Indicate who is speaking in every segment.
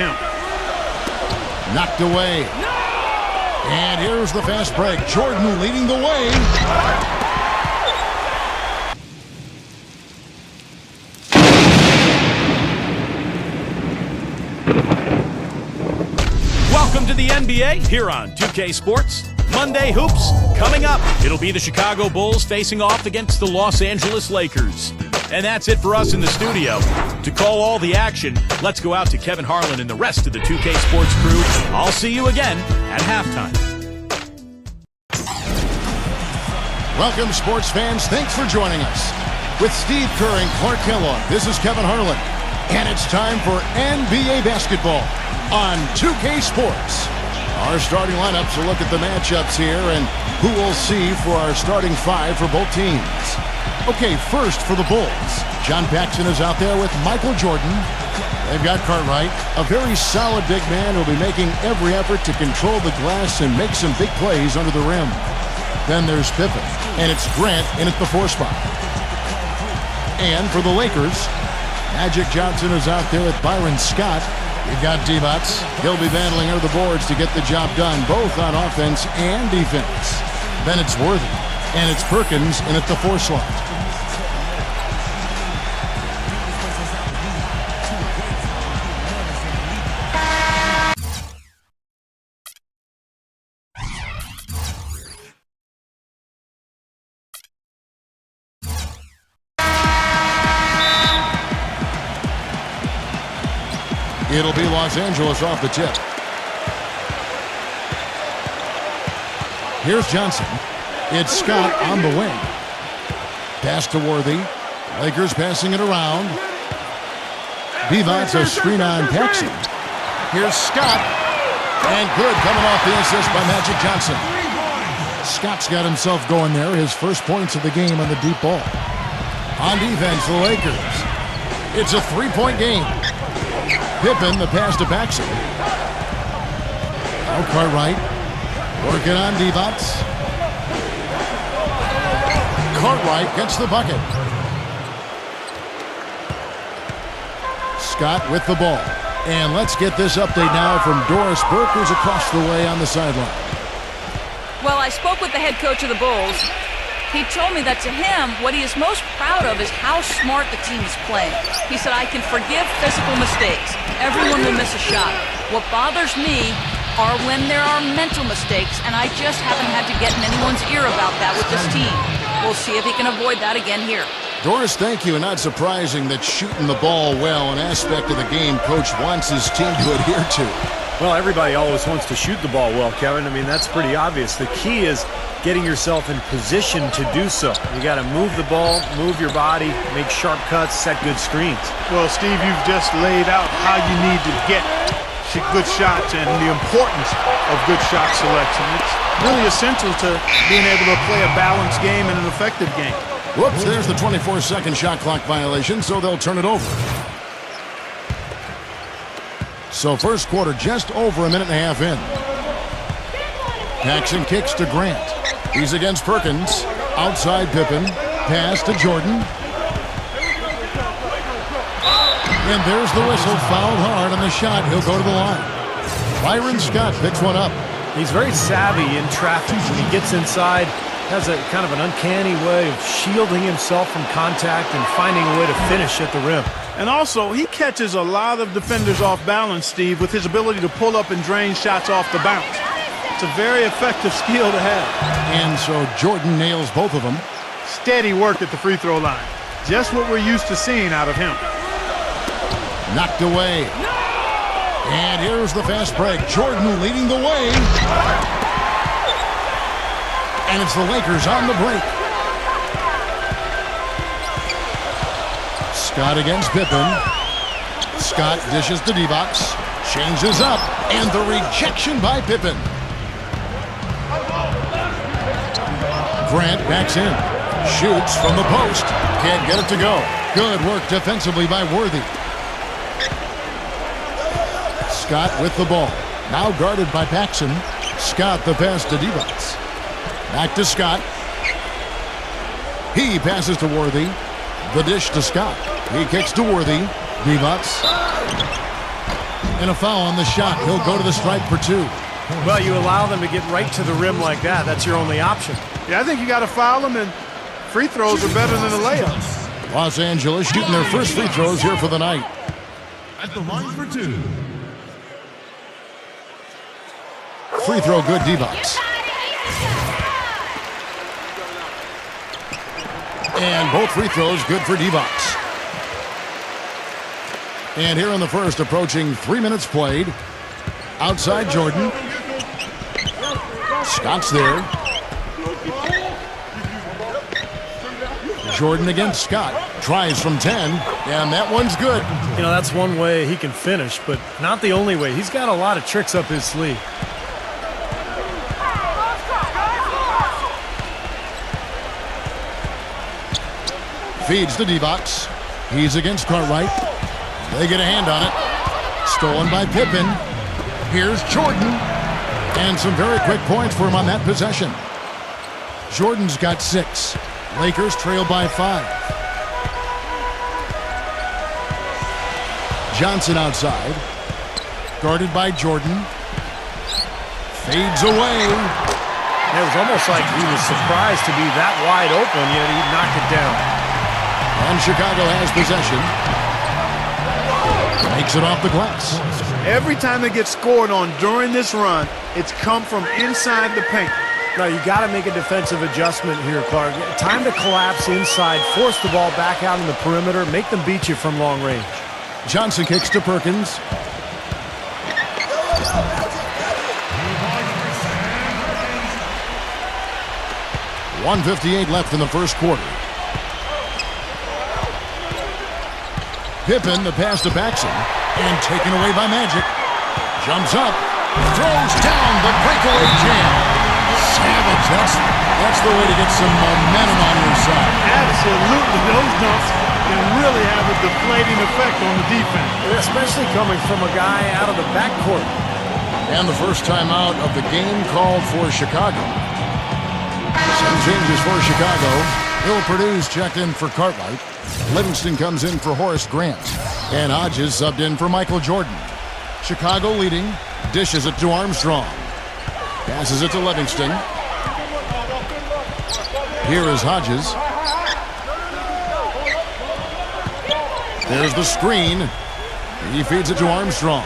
Speaker 1: him.
Speaker 2: Knocked away. And here's the fast break. Jordan leading the way.
Speaker 3: Welcome to the NBA here on 2K Sports. Monday Hoops coming up. It'll be the Chicago Bulls facing off against the Los Angeles Lakers. And that's it for us in the studio. To call all the action, let's go out to Kevin Harlan and the rest of the 2K Sports crew. I'll see you again at halftime.
Speaker 2: Welcome, sports fans. Thanks for joining us. With Steve Kerr and Clark Kellogg, this is Kevin Harlan. And it's time for NBA basketball on 2K Sports. Our starting lineups will look at the matchups here and who we'll see for our starting five for both teams. Okay, first for the Bulls. John Paxson is out there with Michael Jordan. They've got Cartwright, a very solid big man who'll be making every effort to control the glass and make some big plays under the rim. Then there's Pippen, and it's Grant in at the 4 spot. And for the Lakers, Magic Johnson is out there with Byron Scott. You've got D-Bots. He'll be battling under the boards to get the job done, both on offense and defense. Then it's Worthy, and it's Perkins in at the 4 slot. It'll be Los Angeles off the tip. Here's Johnson. It's Scott on the wing. Pass to Worthy. Lakers passing it around. Divac a screen on Paxson. Here's Scott. And good coming off the assist by Magic Johnson. Scott's got himself going there. His first points of the game on the deep ball. On defense, the Lakers. It's a 3-point game. Pippen, the pass to Paxson. Now Cartwright working on Divac. Cartwright gets the bucket. Scott with the ball. And let's get this update now from Doris Burke, who's across the way on the sideline.
Speaker 4: Well, I spoke with the head coach of the Bulls. He told me that to him, what he is most proud of is how smart the team is playing. He said, I can forgive physical mistakes. Everyone will miss a shot. What bothers me are when there are mental mistakes, and I just haven't had to get in anyone's ear about that with this team. We'll see if he can avoid that again here.
Speaker 2: Doris, thank you. And not surprising that shooting the ball well, an aspect of the game Coach wants his team to adhere to.
Speaker 1: Well, everybody always wants to shoot the ball well, Kevin. I mean, that's pretty obvious. The key is getting yourself in position to do so. You got to move the ball, move your body, make sharp cuts, set good screens.
Speaker 5: Well, Steve, you've just laid out how you need to get good shots and the importance of good shot selection. It's really essential to being able to play a balanced game and an effective game.
Speaker 2: Whoops, there's the 24-second shot clock violation, so they'll turn it over. So first quarter just over a minute and a half in. Paxson kicks to Grant. He's against Perkins. Outside Pippen. Pass to Jordan. And there's the whistle. Fouled hard on the shot. He'll go to the line. Byron Scott picks one up.
Speaker 1: He's very savvy in traffic. When he gets inside, has a kind of an uncanny way of shielding himself from contact and finding a way to finish at the rim.
Speaker 5: And also, he catches a lot of defenders off balance, Steve, with his ability to pull up and drain shots off the bounce. It's a very effective skill to have.
Speaker 2: And so Jordan nails both of them.
Speaker 5: Steady work at the free throw line. Just what we're used to seeing out of him.
Speaker 2: Knocked away. And here's the fast break. Jordan leading the way. And it's the Lakers on the break. Scott against Pippen. Scott dishes to Divac. Changes up. And the rejection by Pippen. Grant backs in. Shoots from the post. Can't get it to go. Good work defensively by Worthy. Scott with the ball. Now guarded by Paxson. Scott the pass to Divac. Back to Scott. He passes to Worthy. The dish to Scott. He kicks to Worthy. Divac. And a foul on the shot. He'll go to the stripe for 2.
Speaker 1: Well, you allow them to get right to the rim like that. That's your only option.
Speaker 5: Yeah, I think you got to foul them, and free throws are better than the layups.
Speaker 2: Los Angeles shooting their first free throws here for the night.
Speaker 6: At the line for 2.
Speaker 2: Free throw good, D-Box. And both free throws good for D-Box. And here in the first, approaching 3 minutes played. Outside Jordan. Scott's there. Jordan against Scott. Tries from 10, and that one's good.
Speaker 1: You know, that's one way he can finish, but not the only way. He's got a lot of tricks up his sleeve.
Speaker 2: Feeds the D-Box. He's against Cartwright. They get a hand on it. Stolen by Pippen. Here's Jordan. And some very quick points for him on that possession. Jordan's got 6. Lakers trail by 5. Johnson outside. Guarded by Jordan. Fades away.
Speaker 1: It was almost like he was surprised to be that wide open, yet he knocked it down.
Speaker 2: And Chicago has possession. Makes it off the glass.
Speaker 5: Every time they get scored on during this run, it's come from inside the paint.
Speaker 1: Now, you got to make a defensive adjustment here, Clark. Time to collapse inside, force the ball back out in the perimeter, make them beat you from long range.
Speaker 2: Johnson kicks to Perkins. .158 left in the first quarter. Pippen, the pass to Paxson, and taken away by Magic. Jumps up, throws down the breakaway jam. Savage, that's the way to get some momentum on your side.
Speaker 5: Absolutely, those dunks can really have a deflating effect on the defense.
Speaker 1: Especially coming from a guy out of the backcourt.
Speaker 2: And the first time out of the game called for Chicago. Some changes for Chicago. Bill Purdue's checked in for Cartwright. Livingston comes in for Horace Grant. And Hodges subbed in for Michael Jordan. Chicago leading. Dishes it to Armstrong. Passes it to Livingston. Here is Hodges. There's the screen. He feeds it to Armstrong.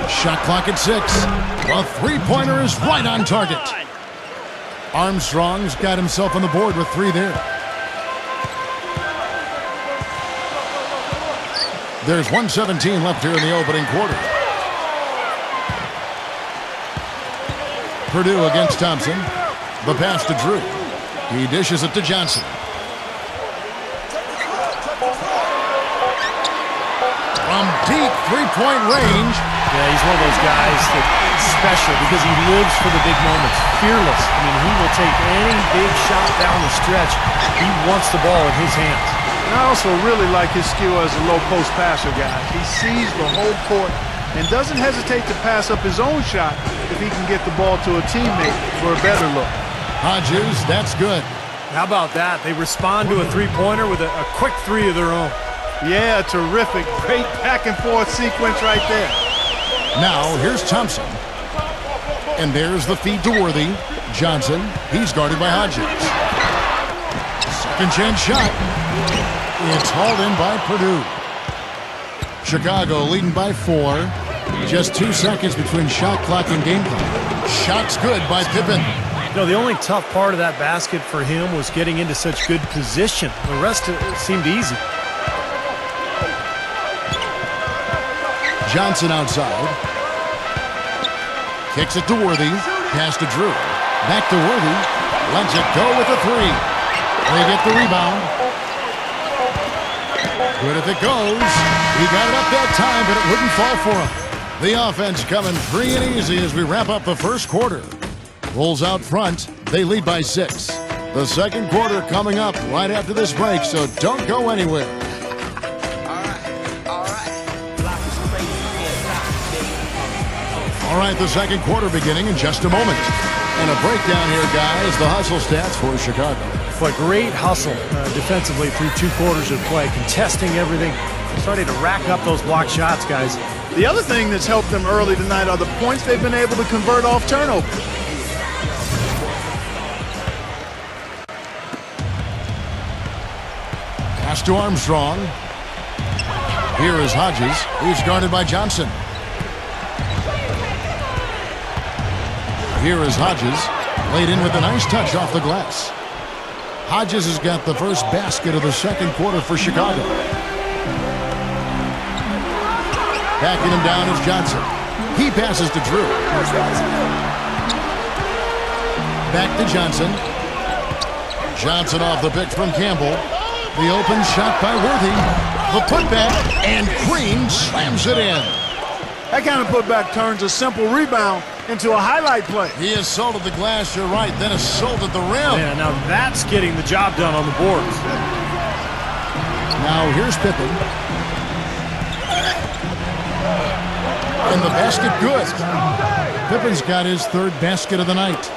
Speaker 2: Shot clock at 6. The three-pointer is right on target. Armstrong's got himself on the board with 3 there. There's 1:17 left here in the opening quarter. Purdue against Thompson. The pass to Drew. He dishes it to Johnson. From deep three-point range.
Speaker 1: Yeah, he's one of those guys that's special because he lives for the big moments. Fearless. I mean, he will take any big shot down the stretch. He wants the ball in his hands.
Speaker 5: And I also really like his skill as a low-post passer, guys. He sees the whole court and doesn't hesitate to pass up his own shot if he can get the ball to a teammate for a better look.
Speaker 2: Hodges, that's good.
Speaker 1: How about that? They respond to a three-pointer with a quick 3 of their own.
Speaker 5: Yeah, terrific. Great back-and-forth sequence right there.
Speaker 2: Now, here's Thompson. And there's the feed to Worthy. Johnson, he's guarded by Hodges. Second chance shot. It's hauled in by Purdue. Chicago leading by 4. Just 2 seconds between shot clock and game clock. Shot's good by Pippen.
Speaker 1: You know, the only tough part of that basket for him was getting into such good position. The rest of it seemed easy.
Speaker 2: Johnson outside. Kicks it to Worthy. Pass to Drew. Back to Worthy. Lets it go with a 3. They get the rebound. Good if it goes. He got it up that time, but it wouldn't fall for him. The offense coming free and easy as we wrap up the first quarter. Bulls out front. They lead by 6. The second quarter coming up right after this break, so don't go anywhere. All right, the second quarter beginning in just a moment. And a breakdown here, guys, the hustle stats for Chicago.
Speaker 1: But great hustle defensively through 2 quarters of play, contesting everything, starting to rack up those block shots, guys.
Speaker 5: The other thing that's helped them early tonight are the points they've been able to convert off turnovers.
Speaker 2: Pass to Armstrong. Here is Hodges. He's guarded by Johnson. Here is Hodges. Laid in with a nice touch off the glass. Hodges has got the first basket of the second quarter for Chicago. Backing him down is Johnson. He passes to Drew. Back to Johnson. Johnson off the pick from Campbell. The open shot by Worthy. The putback, and Green slams it in.
Speaker 5: That kind of putback turns a simple rebound into a highlight play.
Speaker 2: He assaulted the glass, you're right, then assaulted the rim.
Speaker 1: Yeah, now that's getting the job done on the boards.
Speaker 2: Now here's Pippen. And the basket good. Pippen's got his third basket of the night.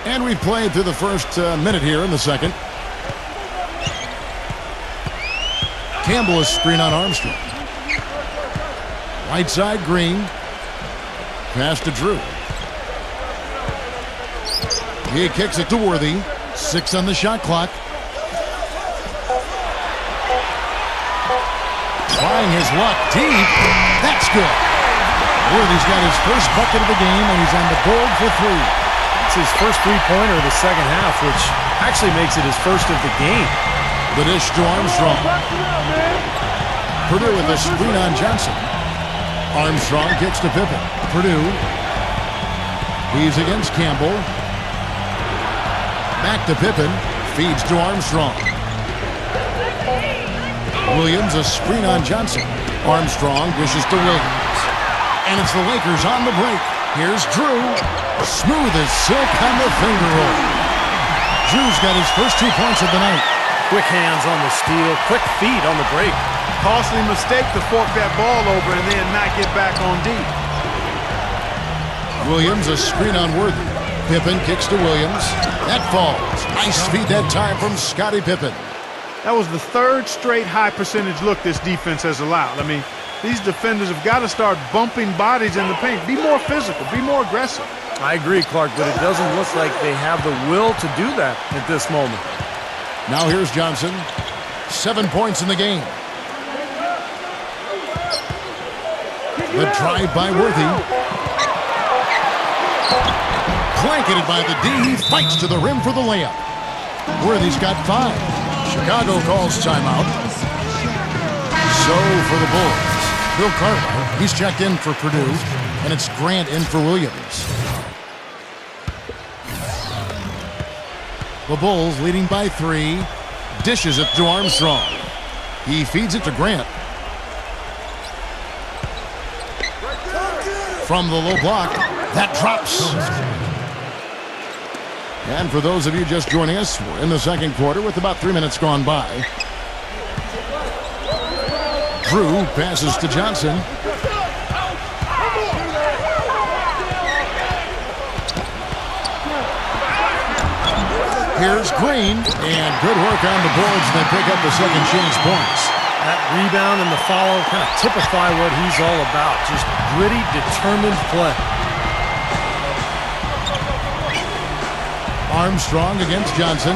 Speaker 2: And we've played through the first minute here in the second. Campbell is screen on Armstrong. Right side, Green. Pass to Drew. He kicks it to Worthy. 6 on the shot clock. Trying his luck deep. That's good. Worthy's got his first bucket of the game, and he's on the board for 3.
Speaker 1: It's his first three-pointer of the second half, which actually makes it his first of the game.
Speaker 2: The dish to Armstrong. Purdue with a screen on Johnson. Armstrong kicks to Pippen. Purdue. He's against Campbell. Back to Pippen. Feeds to Armstrong. Williams a screen on Johnson. Armstrong dishes to Williams. And it's the Lakers on the break. Here's Drew. Smooth as silk on the finger roll. Drew's got his first 2 points of the night.
Speaker 1: Quick hands on the steal, quick feet on the break.
Speaker 5: Costly mistake to fork that ball over and then not get back on deep.
Speaker 2: Williams a screen on Worthy. Pippen kicks to Williams. That falls. Nice feed that time from Scottie Pippen.
Speaker 5: That was the third straight high percentage look this defense has allowed. I mean, these defenders have got to start bumping bodies in the paint. Be more physical. Be more aggressive.
Speaker 1: I agree, Clark, but it doesn't look like they have the will to do that at this moment.
Speaker 2: Now here's Johnson. 7 points in the game. The drive by Worthy. Blanketed by the D. He fights to the rim for the layup. Worthy's got 5. Chicago calls timeout. So for the Bulls, Bill Cartwright, he's checked in for Purdue, and it's Grant in for Williams. The Bulls leading by 3. Dishes it to Armstrong. He feeds it to Grant. From the low block, that drops. And for those of you just joining us, we're in the second quarter with about 3 minutes gone by. Drew passes to Johnson. Here's Green, and good work on the boards. They pick up the second chance points.
Speaker 1: That rebound and the follow kind of typify what he's all about. Just gritty, determined play.
Speaker 2: Armstrong against Johnson.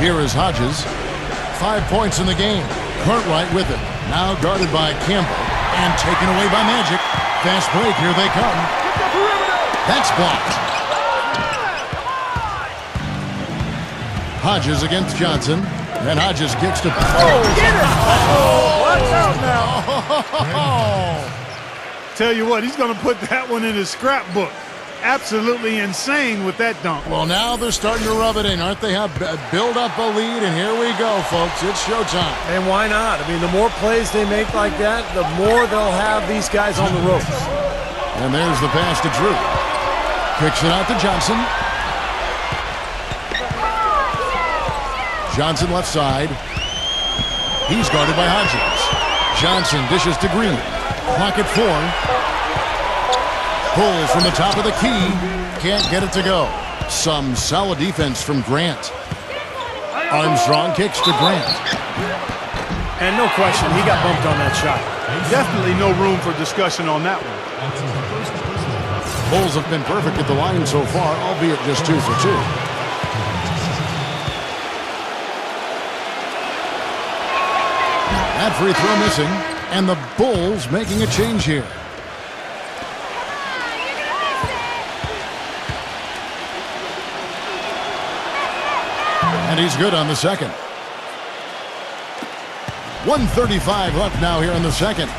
Speaker 2: Here is Hodges. 5 points in the game. Cartwright with it. Now guarded by Campbell. And taken away by Magic. Fast break, here they come. That's blocked. Hodges against Johnson. And Hodges kicks to...
Speaker 5: Oh, get it! Watch out now. Tell you what, he's going to put that one in his scrapbook. Absolutely insane with that dunk.
Speaker 2: Well, now they're starting to rub it in, aren't they? Build up a lead, and here we go, folks. It's showtime.
Speaker 1: And why not? I mean, the more plays they make like that, the more they'll have these guys on the ropes.
Speaker 2: And there's the pass to Drew. Kicks it out to Johnson. Johnson left side. He's guarded by Hodges. Johnson dishes to Green. Clock at 4. Pulls from the top of the key. Can't get it to go. Some solid defense from Grant. Armstrong kicks to Grant.
Speaker 1: And no question, he got bumped on that shot.
Speaker 5: Definitely no room for discussion on that one.
Speaker 2: Bulls have been perfect at the line so far, albeit just 2 for 2. That free throw missing, and the Bulls making a change here. And he's good on the second. 1:35 left now here in the second.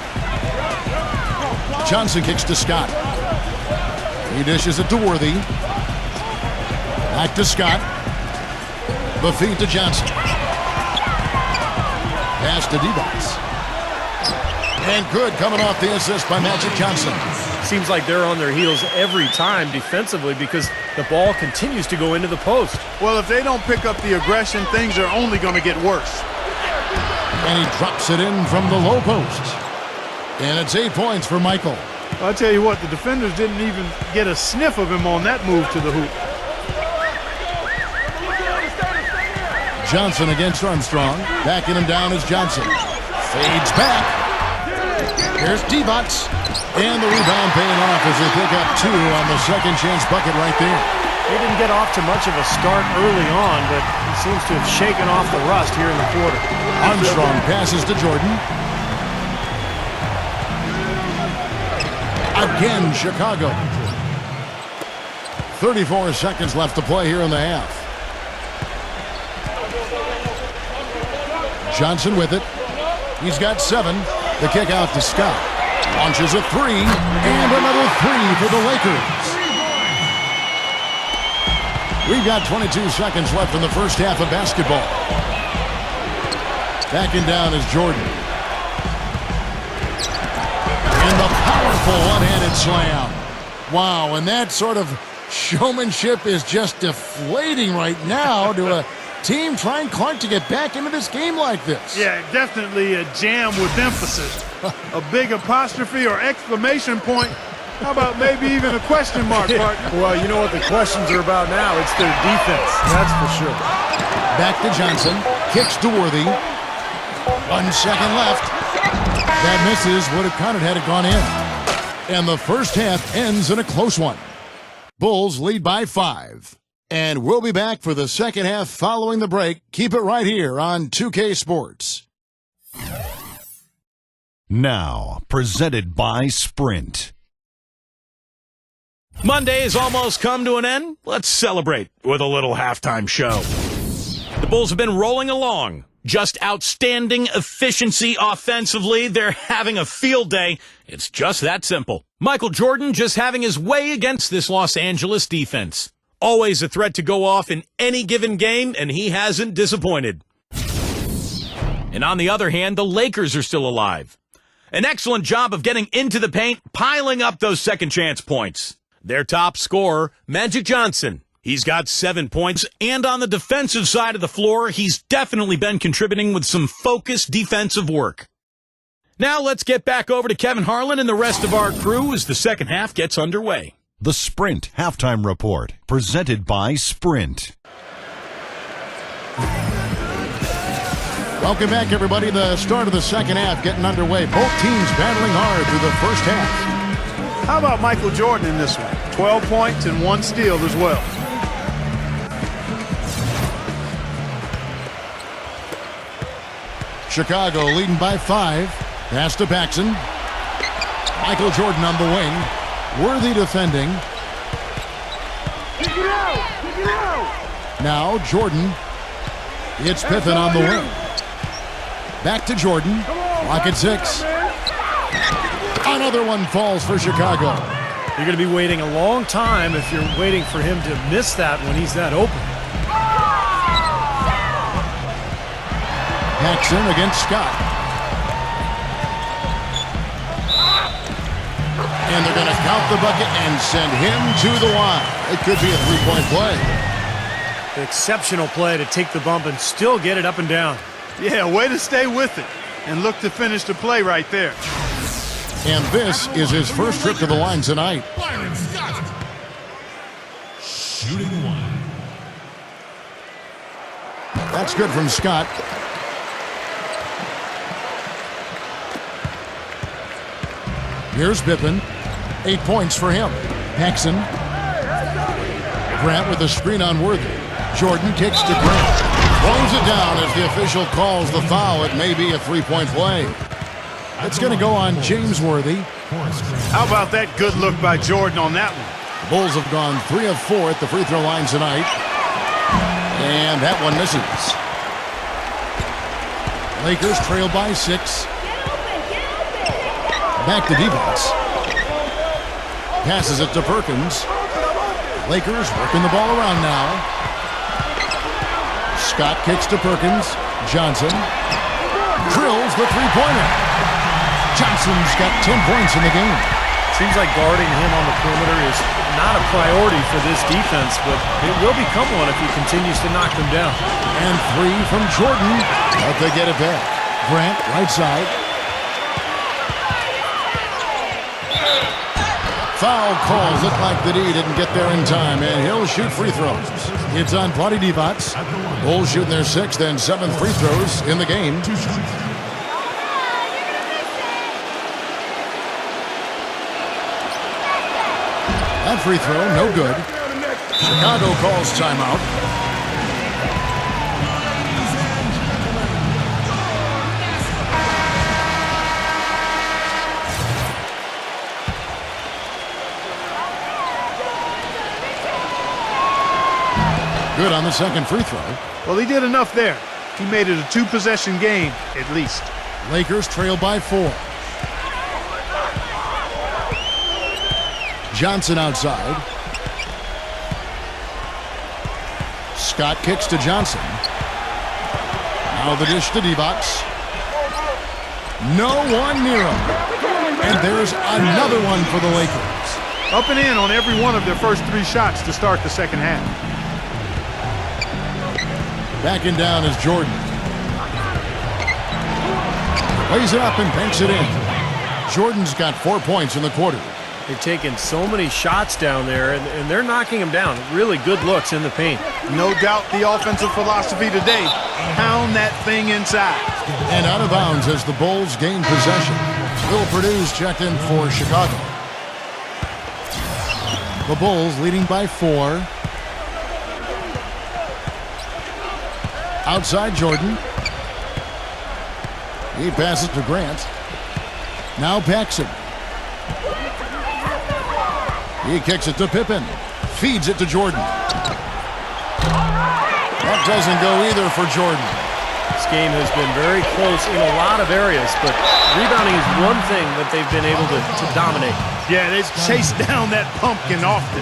Speaker 2: Johnson kicks to Scott. He dishes it to Worthy. Back to Scott. The feed to Johnson. Pass to D-Box. And good coming off the assist by Magic Johnson.
Speaker 1: Seems like they're on their heels every time defensively because the ball continues to go into the post.
Speaker 5: Well, if they don't pick up the aggression, things are only going to get worse.
Speaker 2: And he drops it in from the low post. And it's 8 points for Michael.
Speaker 5: I'll tell you what, the defenders didn't even get a sniff of him on that move to the hoop.
Speaker 2: Johnson against Armstrong. Backing him down is Johnson. Fades back. Here's D-Box. And the rebound paying off as they pick up 2 on the second chance bucket right there.
Speaker 1: He didn't get off to much of a start early on, but he seems to have shaken off the rust here in the quarter.
Speaker 2: Armstrong passes to Jordan. Again, Chicago. 34 seconds left to play here in the half. Johnson with it. He's got 7. The kick out to Scott. Launches a 3. And another 3 for the Lakers. We've got 22 seconds left in the first half of basketball. Backing down is Jordan. And the powerful one-handed slam. Wow, and that sort of showmanship is just deflating right now to a team trying Clark to get back into this game like this.
Speaker 5: Yeah, definitely a jam with emphasis. A big apostrophe or exclamation point. How about maybe even a question mark, partner?
Speaker 1: Well, you know what the questions are about now. It's their defense, that's for sure.
Speaker 2: Back to Johnson. Kicks to Worthy. 1 second left. That misses. Would have counted had it gone in. And the first half ends in a close one. Bulls lead by 5. And we'll be back for the second half following the break. Keep it right here on 2K Sports.
Speaker 6: Now, presented by Sprint.
Speaker 3: Monday has almost come to an end. Let's celebrate with a little halftime show. The Bulls have been rolling along. Just outstanding efficiency offensively. They're having a field day. It's just that simple. Michael Jordan just having his way against this Los Angeles defense. Always a threat to go off in any given game, and he hasn't disappointed. And on the other hand, the Lakers are still alive. An excellent job of getting into the paint, piling up those second chance points. Their top scorer, Magic Johnson. He's got 7 points, and on the defensive side of the floor, he's definitely been contributing with some focused defensive work. Now let's get back over to Kevin Harlan and the rest of our crew as the second half gets underway.
Speaker 6: The Sprint Halftime Report, presented by Sprint.
Speaker 2: Welcome back, everybody. The start of the second half getting underway. Both teams battling hard through the first half.
Speaker 5: How about Michael Jordan in this one? 12 points and 1 steal as well.
Speaker 2: Chicago leading by 5. Pass to Paxson. Michael Jordan on the wing. Worthy defending. Now Jordan. It's Pippen on the wing. Back to Jordan. Clock at 6. Another one falls for Chicago.
Speaker 1: You're going to be waiting a long time if you're waiting for him to miss that when he's that open.
Speaker 2: Paxson against Scott. And they're going to count the bucket and send him to the line. It could be a 3-point play.
Speaker 1: Exceptional play to take the bump and still get it up and down.
Speaker 5: Yeah, way to stay with it and look to finish the play right there.
Speaker 2: And this is his first trip to the line tonight.
Speaker 6: Byron Scott. Shooting 1.
Speaker 2: That's good from Scott. Here's Pippen. 8 points for him. Paxson. Grant with a screen on Worthy. Jordan kicks to Grant. Throws it down as the official calls the foul. It may be a three-point play. It's going to go on James Worthy.
Speaker 5: How about that good look by Jordan on that one?
Speaker 2: Bulls have gone 3 of 4 at the free throw line tonight. And that one misses. Lakers trail by 6. Back to defense. Passes it to Perkins. Lakers working the ball around now. Scott kicks to Perkins. Johnson drills the three-pointer. Johnson's got 10 points in the game.
Speaker 1: Seems like guarding him on the perimeter is not a priority for this defense, but it will become one if he continues to knock them down.
Speaker 2: And 3 from Jordan, but they get it back. Grant, right side. Foul calls. Look like the D didn't get there in time, and he'll shoot free throws. It's on Vlade Divac. Bulls shooting their 6th and 7th free throws in the game. That free throw, no good. Chicago calls timeout. Good on the second free throw.
Speaker 5: Well, he did enough there. He made it a 2-possession game, at least.
Speaker 2: Lakers trail by 4. Johnson outside. Scott kicks to Johnson. Now the dish to Divac. No one near him. And there's another one for the Lakers.
Speaker 5: Up and in on every one of their first 3 shots to start the second half.
Speaker 2: Backing down is Jordan. Lays it up and banks it in. Jordan's got 4 points in the quarter.
Speaker 1: They've taken so many shots down there, and they're knocking them down. Really good looks in the paint.
Speaker 5: No doubt the offensive philosophy today, pound that thing inside.
Speaker 2: And out of bounds as the Bulls gain possession. Will Purdue's checked in for Chicago. The Bulls leading by 4. Outside Jordan. He passes to Grant. Now Paxson. He kicks it to Pippen. Feeds it to Jordan. That doesn't go either for Jordan.
Speaker 1: This game has been very close in a lot of areas, but rebounding is one thing that they've been able to dominate.
Speaker 5: Yeah, they've chased down that pumpkin often.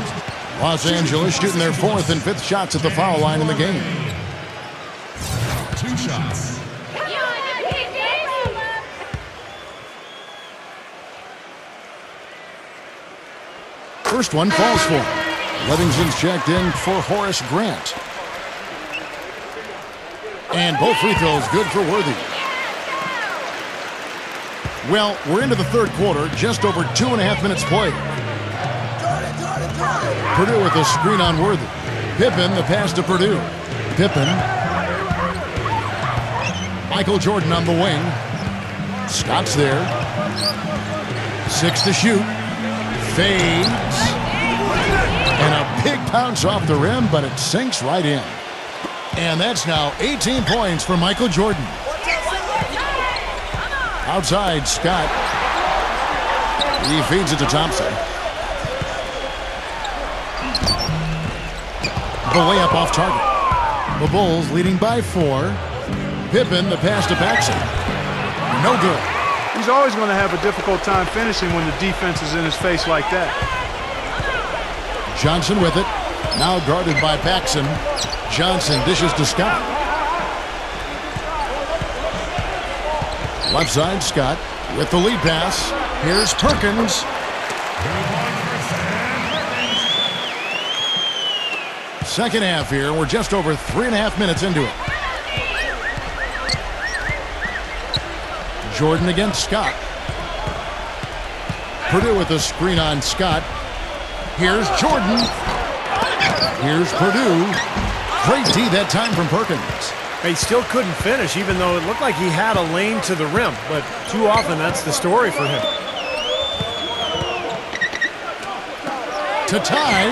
Speaker 2: Los Angeles shooting their 4th and 5th shots at the foul line in the game.
Speaker 7: 2 shots.
Speaker 2: First one falls for him. Livingston's checked in for Horace Grant. And both free throws good for Worthy. Well, we're into the third quarter, just over 2.5 minutes played. Purdue with a screen on Worthy. Pippen, the pass to Purdue. Pippen. Michael Jordan on the wing. Scott's there. 6 to shoot. Fades. And a big bounce off the rim, but it sinks right in. And that's now 18 points for Michael Jordan. Outside, Scott. He feeds it to Thompson. The layup off target. The Bulls leading by 4. Pippen, the pass to Paxson. No good.
Speaker 5: He's always going to have a difficult time finishing when the defense is in his face like that.
Speaker 2: Johnson with it. Now guarded by Paxson. Johnson dishes to Scott. Left side, Scott with the lead pass. Here's Perkins. Second half here. We're just over 3.5 minutes into it. Jordan against Scott. Purdue with a screen on Scott. Here's Jordan. Here's Purdue. Great D that time from Perkins.
Speaker 1: He still couldn't finish, even though it looked like he had a lane to the rim. But too often, that's the story for him.
Speaker 2: to tie.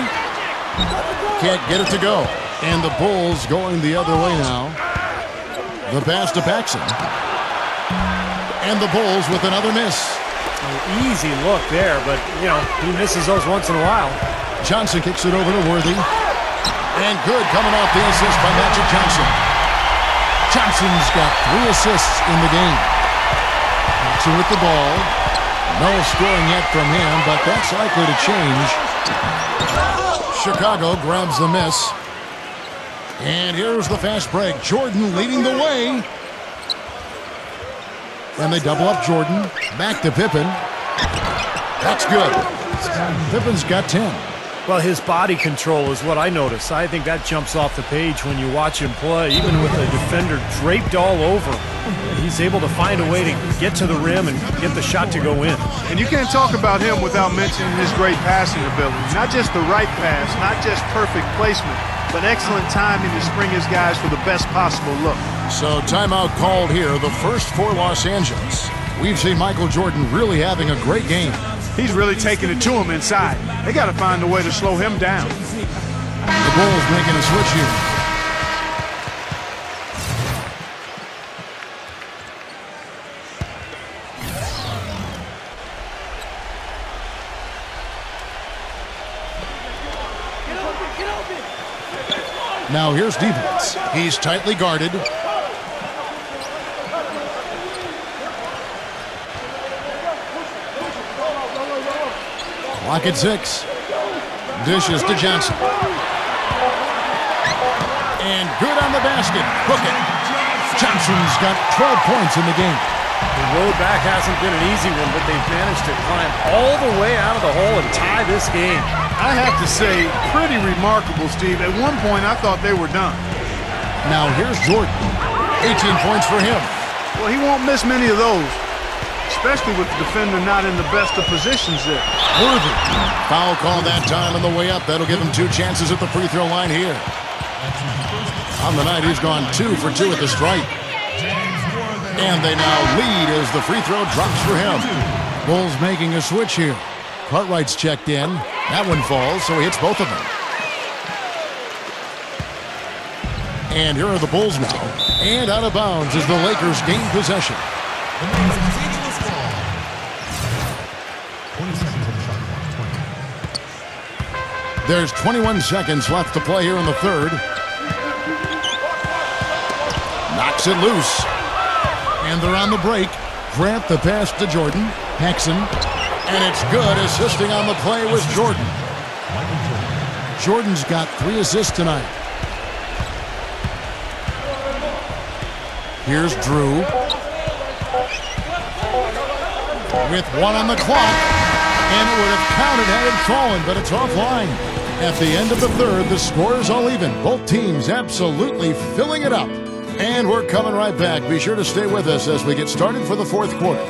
Speaker 2: Can't get it to go. And the Bulls going the other way now. The pass to Paxson. And the Bulls with another miss.
Speaker 1: An easy look there, but, you know, he misses those once in a while.
Speaker 2: Johnson kicks it over to Worthy. And good coming off the assist by Magic Johnson. Johnson's got 3 assists in the game. Jackson with the ball. No scoring yet from him, but that's likely to change. Chicago grabs the miss. And here's the fast break. Jordan leading the way. And they double up Jordan. Back to Pippen. That's good. Pippen's got 10.
Speaker 1: Well, his body control is what I notice. I think that jumps off the page when you watch him play. Even with the defender draped all over, he's able to find a way to get to the rim and get the shot to go in.
Speaker 5: And you can't talk about him without mentioning his great passing ability. Not just the right pass, not just perfect placement, but excellent timing to spring his guys for the best possible look.
Speaker 2: So timeout called here, the first for Los Angeles. We've seen Michael Jordan really having a great game.
Speaker 5: He's really taking it to him inside. They got to find a way to slow him down.
Speaker 2: The Bulls making a switch here. Now here's defense. He's tightly guarded. Clock at 6. Dishes to Johnson. And good on the basket. Hook it. Johnson's got 12 points in the game.
Speaker 1: The road back hasn't been an easy one, but they've managed to climb all the way out of the hole and tie this game.
Speaker 5: I have to say, pretty remarkable, Steve. At one point, I thought they were done.
Speaker 2: Now here's Jordan. 18 points for him.
Speaker 5: Well, he won't miss many of those, especially with the defender not in the best of positions there.
Speaker 2: Worthy. Foul call that time on the way up. That'll give him 2 chances at the free throw line here. On the night, he's gone 2 for 2 at the stripe. And they now lead as the free throw drops for him. Bulls making a switch here. Cartwright's checked in. That one falls, so he hits both of them. And here are the Bulls now. And out of bounds as the Lakers gain possession. There's 21 seconds left to play here in the third. Knocks it loose. And they're on the break. Grant the pass to Jordan. Paxson. And it's good. Assisting on the play was Jordan. Jordan's got 3 assists tonight. Here's Drew. With 1 on the clock. And it would have counted had it fallen, but it's offline. At the end of the third, the score is all even. Both teams absolutely filling it up. And we're coming right back. Be sure to stay with us as we get started for the fourth quarter.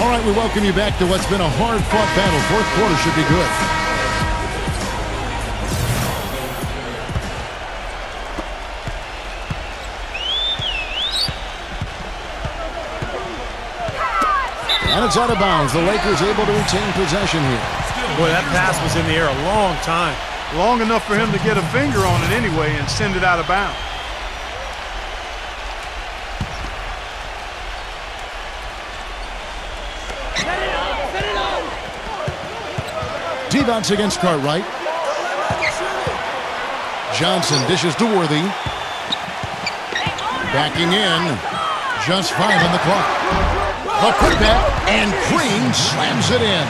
Speaker 2: All right, we welcome you back to what's been a hard-fought battle. Fourth quarter should be good. And it's out of bounds. The Lakers able to retain possession here.
Speaker 1: Boy, that pass was in the air a long time.
Speaker 5: Long enough for him to get a finger on it anyway and send it out of bounds.
Speaker 2: T-bounce against Cartwright. Johnson dishes to Worthy. Backing in. Just 5 on the clock. A putback, and Green slams it in.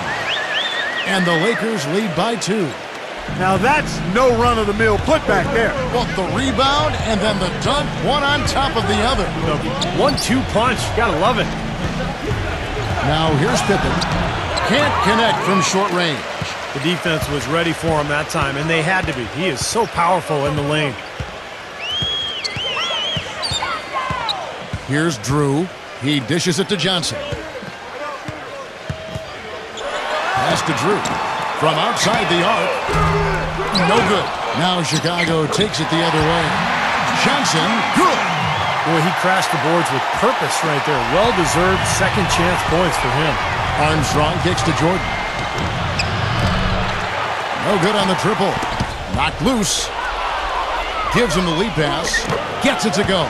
Speaker 2: And the Lakers lead by 2.
Speaker 5: Now that's no run-of-the-mill putback there.
Speaker 2: Well, the rebound and then the dunk, one on top of the other.
Speaker 1: The 1-2 punch, gotta love it.
Speaker 2: Now here's Pippen. Can't connect from short range.
Speaker 1: The defense was ready for him that time, and they had to be. He is so powerful in the lane.
Speaker 2: Here's Drew. He dishes it to Johnson. Pass to Drew. From outside the arc. No good. Now Chicago takes it the other way. Johnson, good.
Speaker 1: Boy, he crashed the boards with purpose right there. Well-deserved second chance points for him.
Speaker 2: Armstrong kicks to Jordan. No good on the triple. Knocked loose. Gives him the lead pass. Gets it to go.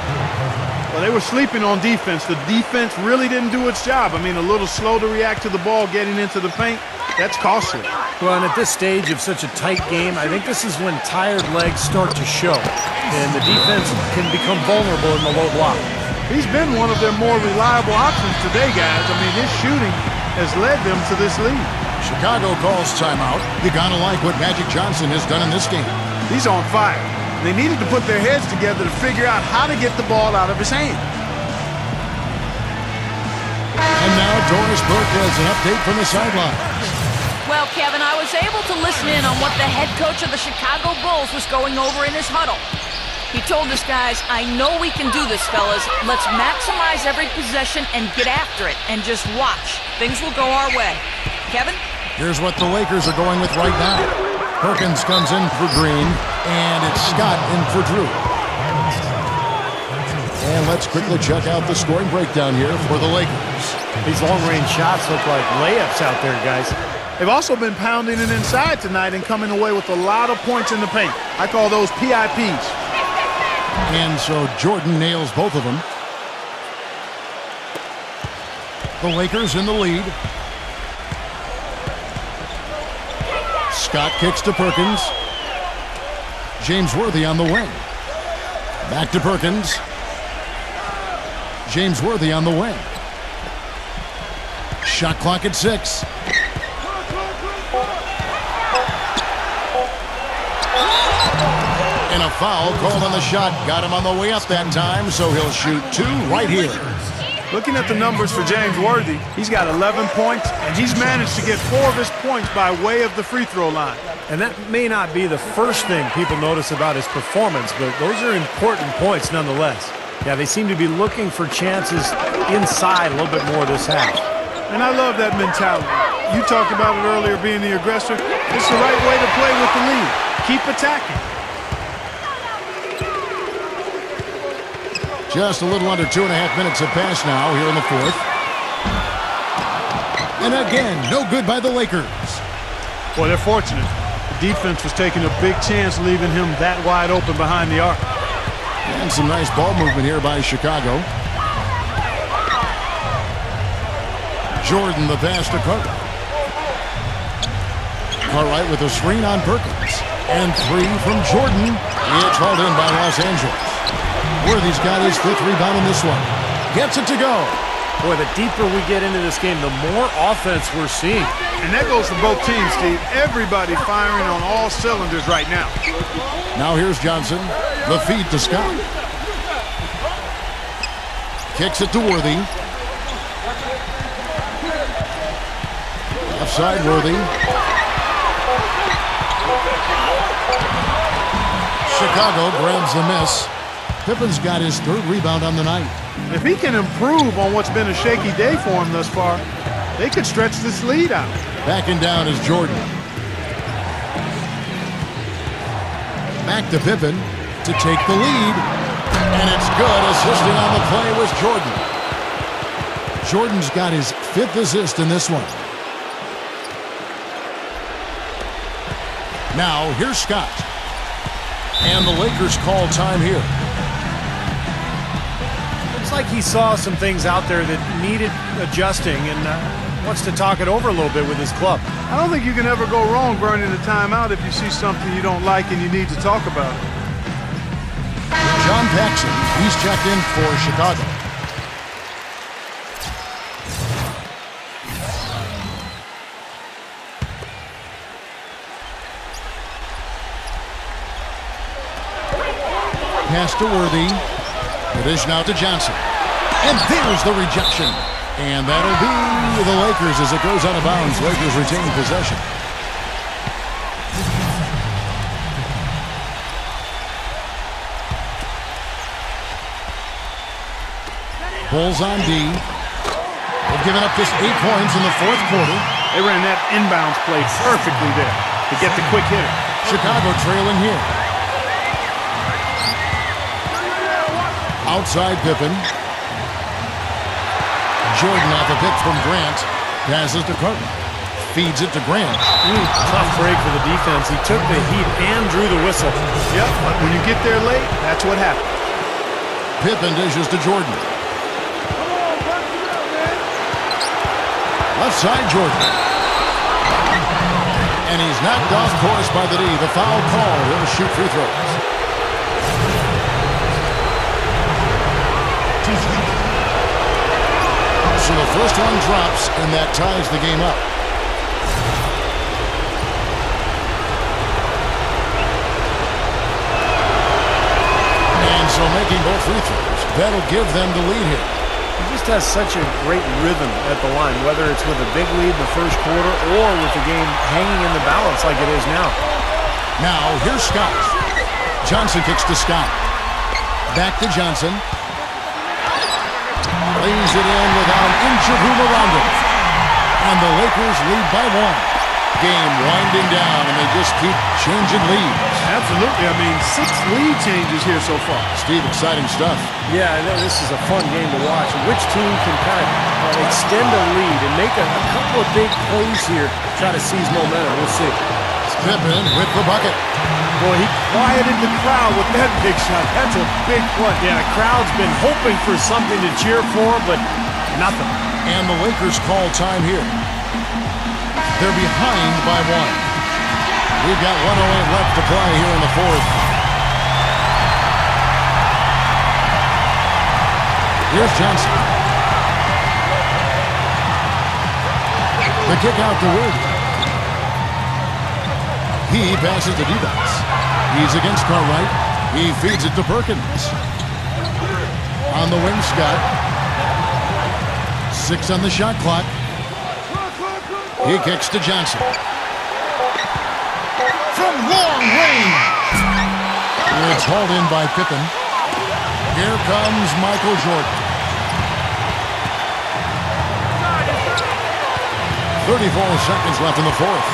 Speaker 5: Well, they were sleeping on defense. The defense really didn't do its job. I mean, a little slow to react to the ball getting into the paint. That's costly.
Speaker 1: Well, and at this stage of such a tight game, I think this is when tired legs start to show, and the defense can become vulnerable in the low block.
Speaker 5: He's been one of their more reliable options today, guys. I mean, his shooting has led them to this lead.
Speaker 2: Chicago calls timeout. You gotta like what Magic Johnson has done in this game.
Speaker 5: He's on fire. They needed to put their heads together to figure out how to get the ball out of his hand.
Speaker 2: And now Doris Burke has an update from the sidelines.
Speaker 4: Well, Kevin, I was able to listen in on what the head coach of the Chicago Bulls was going over in his huddle. He told us guys, I know we can do this, fellas. Let's maximize every possession and get after it and just watch. Things will go our way. Kevin?
Speaker 2: Here's what the Lakers are going with right now. Perkins comes in for Green, and it's Scott in for Drew. And let's quickly check out the scoring breakdown here for the Lakers.
Speaker 1: These long-range shots look like layups out there, guys.
Speaker 5: They've also been pounding it inside tonight and coming away with a lot of points in the paint. I call those PIPs.
Speaker 2: And so Jordan nails both of them. The Lakers in the lead. Scott kicks to Perkins. James Worthy on the wing. Back to Perkins. James Worthy on the wing. Shot clock at 6. And a foul called on the shot. Got him on the way up that time, so he'll shoot 2 right here.
Speaker 5: Looking at the numbers for James Worthy, he's got 11 points, and he's managed to get 4 of his points by way of the free throw line.
Speaker 1: And that may not be the first thing people notice about his performance, but those are important points nonetheless. Yeah, they seem to be looking for chances inside a little bit more this half.
Speaker 5: And I love that mentality. You talked about it earlier, being the aggressor. It's the right way to play with the lead. Keep attacking.
Speaker 2: Just a little under 2.5 minutes have passed now here in the fourth. And again, no good by the Lakers.
Speaker 5: Well, they're fortunate. The defense was taking a big chance leaving him that wide open behind the arc.
Speaker 2: And some nice ball movement here by Chicago. Jordan the pass to Cartwright. Cartwright with a screen on Perkins. And 3 from Jordan. It's hauled in by Los Angeles. Worthy's got his 5th rebound in this one. Gets it to go.
Speaker 1: Boy, the deeper we get into this game, the more offense we're seeing.
Speaker 5: And that goes for both teams, Steve. Everybody firing on all cylinders right now.
Speaker 2: Now here's Johnson. The feed to Scott. Kicks it to Worthy. Left side, Worthy. Chicago grabs the miss. Pippen's got his 3rd rebound on the night.
Speaker 5: If he can improve on what's been a shaky day for him thus far, they could stretch this lead out.
Speaker 2: Backing down is Jordan. Back to Pippen to take the lead. And it's good. Assisting on the play was Jordan. Jordan's got his 5th assist in this one. Now, here's Scott. And the Lakers call time here.
Speaker 1: Looks like he saw some things out there that needed adjusting and wants to talk it over a little bit with his club.
Speaker 5: I don't think you can ever go wrong burning a timeout if you see something you don't like and you need to talk about it.
Speaker 2: John Paxson, he's checked in for Chicago. Pass to Worthy. The dish now to Johnson. And there's the rejection. And that'll be the Lakers as it goes out of bounds. Lakers retain possession. Bulls on D. They've given up just 8 points in the 4th quarter.
Speaker 5: They ran that inbounds play perfectly there to get the quick hitter.
Speaker 2: Chicago trailing here. Outside Pippen. Jordan off a pick from Grant. Passes to Carton. Feeds it to Grant.
Speaker 1: Tough break for the defense. He took the heat and drew the whistle.
Speaker 5: Yep, but when you get there late, that's what happens.
Speaker 2: Pippen dishes to Jordan. Left side Jordan. And he's knocked off course by the D. The foul call. He'll shoot free throws. So the first one drops, and that ties the game up. And so making both free throws, that'll give them the lead here.
Speaker 1: He just has such a great rhythm at the line, whether it's with a big lead in the first quarter or with the game hanging in the balance like it is now.
Speaker 2: Now, here's Scott. Johnson kicks to Scott. Back to Johnson. Lays it in without an inch of room around him. And the Lakers lead by one. Game winding down, and they just keep changing leads.
Speaker 5: Absolutely. I mean, 6 lead changes here so far.
Speaker 2: Steve, exciting stuff.
Speaker 1: Yeah, I know this is a fun game to watch. Which team can kind of extend a lead and make a couple of big plays here, try to seize momentum. We'll see.
Speaker 2: Pippen with the bucket.
Speaker 5: Boy, he quieted the crowd with that big shot. That's a big play.
Speaker 1: Yeah, the crowd's been hoping for something to cheer for, but nothing.
Speaker 2: And the Lakers call time here. They're behind by one. We've got 1:08 left to play here in the fourth. Here's Johnson. The kick out to Wood. He passes to D-Box. He's against Cartwright. He feeds it to Perkins. On the wing, Scott. 6 on the shot clock. He kicks to Johnson. From long range. It's hauled in by Pippen. Here comes Michael Jordan. 34 seconds left in the fourth.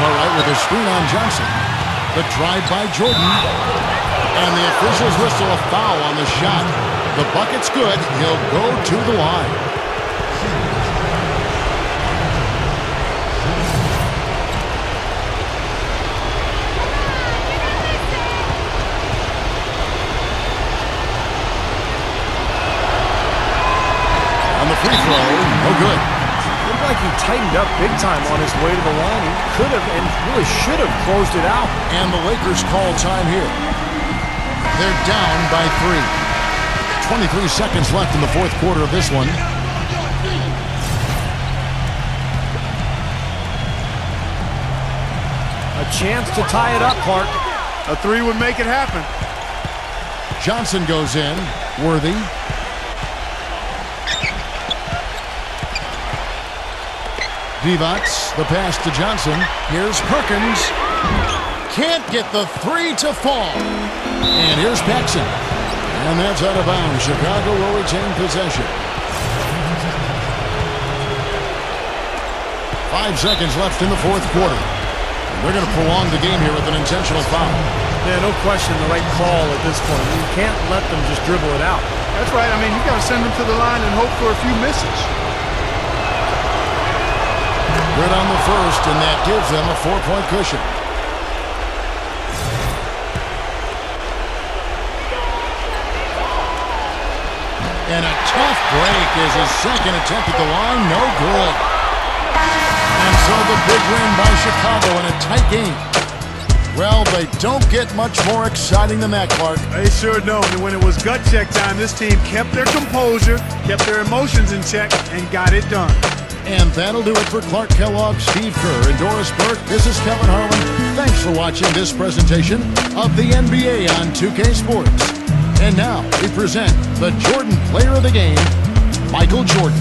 Speaker 2: Cartwright with a screen on Johnson. The drive by Jordan. And the officials whistle a foul on the shot. The bucket's good. He'll go to the line. On the free throw, no good.
Speaker 1: Looked like he tightened up big time on his way to the line. He could have and really should have closed it out.
Speaker 2: And the Lakers call time here. They're down by 3. 23 seconds left in the fourth quarter of this one.
Speaker 1: A chance to tie it up, Clark.
Speaker 5: A 3 would make it happen.
Speaker 2: Johnson goes in. Worthy. Divac, the pass to Johnson. Here's Perkins. Can't get the 3 to fall. And here's Paxson. And that's out of bounds. Chicago will retain possession. 5 seconds left in the fourth quarter. They're going to prolong the game here with an intentional foul.
Speaker 1: Yeah, no question the right call at this point. You can't let them just dribble it out.
Speaker 5: That's right. I mean, you got to send them to the line and hope for a few misses.
Speaker 2: Good on the first, and that gives them a 4-point cushion. And a tough break is his second attempt at the line. No good. And so the big win by Chicago in a tight game. Well, they don't get much more exciting than that, Clark.
Speaker 5: They sure don't. And when it was gut check time, this team kept their composure, kept their emotions in check, and got it done.
Speaker 2: And that'll do it for Clark Kellogg, Steve Kerr, and Doris Burke. This is Kevin Harlan. Thanks for watching this presentation of the NBA on 2K Sports. And now we present the Jordan Player of the Game, Michael Jordan.